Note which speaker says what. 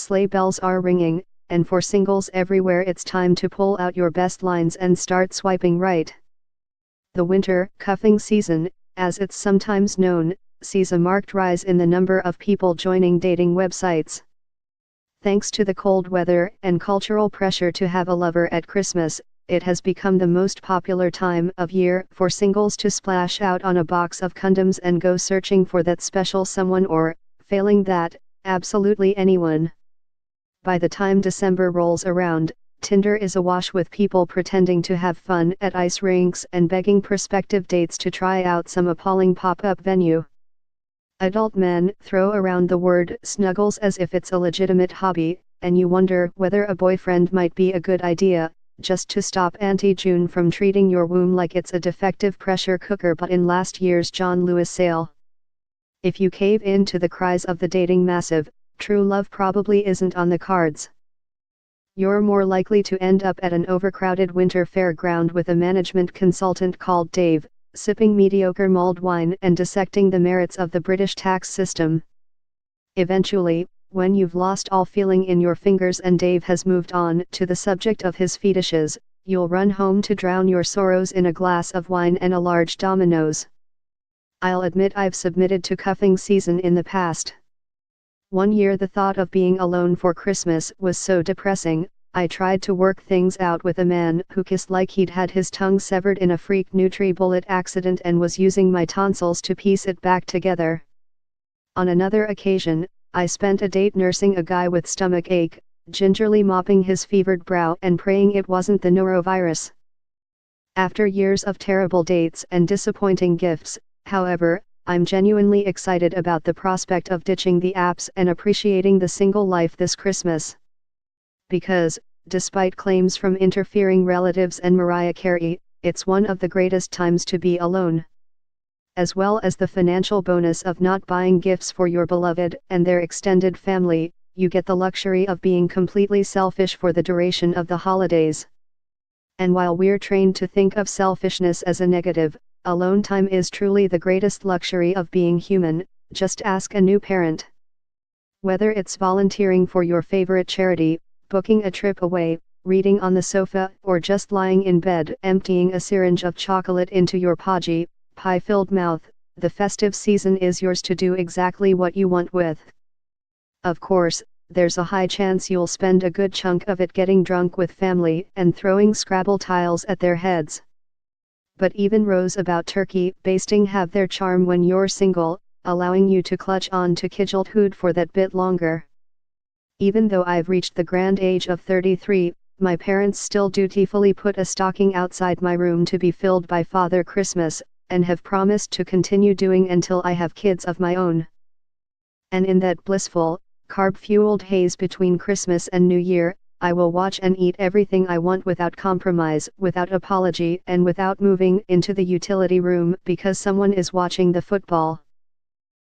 Speaker 1: sleigh bells are ringing, and for singles everywhere it's time to pull out your best lines and start swiping right. The winter cuffing season, as it's sometimes known, sees a marked rise in the number of people joining dating websites. Thanks to the cold weather and cultural pressure to have a lover at Christmas, it has become the most popular time of year for singles to splash out on a box of condoms and go searching for that special someone or, failing that, absolutely anyone. By the time December rolls around, Tinder is awash with people pretending to have fun at ice rinks and begging prospective dates to try out some appalling pop-up venue. Adult men throw around the word snuggles as if it's a legitimate hobby, and you wonder whether a boyfriend might be a good idea, just to stop Auntie June from treating your womb like it's a defective pressure cooker but in last year's John Lewis sale. If you cave in to the cries of the dating massive, true love probably isn't on the cards. You're more likely to end up at an overcrowded winter fairground with a management consultant called Dave, sipping mediocre mulled wine and dissecting the merits of the British tax system. Eventually, when you've lost all feeling in your fingers and Dave has moved on to the subject of his fetishes, you'll run home to drown your sorrows in a glass of wine and a large Domino's. I'll admit I've submitted to cuffing season in the past. One year the thought of being alone for Christmas was so depressing, I tried to work things out with a man who kissed like he'd had his tongue severed in a freak NutriBullet accident and was using my tonsils to piece it back together. On another occasion, I spent a date nursing a guy with stomach ache, gingerly mopping his fevered brow and praying it wasn't the norovirus. After years of terrible dates and disappointing gifts, however, I'm genuinely excited about the prospect of ditching the apps and appreciating the single life this Christmas. Because, despite claims from interfering relatives and Mariah Carey, it's one of the greatest times to be alone. As well as the financial bonus of not buying gifts for your beloved and their extended family, you get the luxury of being completely selfish for the duration of the holidays. And while we're trained to think of selfishness as a negative, alone time is truly the greatest luxury of being human, just ask a new parent. Whether it's volunteering for your favorite charity, booking a trip away, reading on the sofa, or just lying in bed emptying a syringe of chocolate into your podgy, pie-filled mouth, the festive season is yours to do exactly what you want with. Of course, there's a high chance you'll spend a good chunk of it getting drunk with family and throwing Scrabble tiles at their heads. But even rows about turkey basting have their charm when you're single, allowing you to clutch on to childhood for that bit longer. Even though I've reached the grand age of 33, my parents still dutifully put a stocking outside my room to be filled by Father Christmas, and have promised to continue doing until I have kids of my own. And in that blissful, carb-fueled haze between Christmas and New Year, I will watch and eat everything I want without compromise, without apology, and without moving into the utility room because someone is watching the football.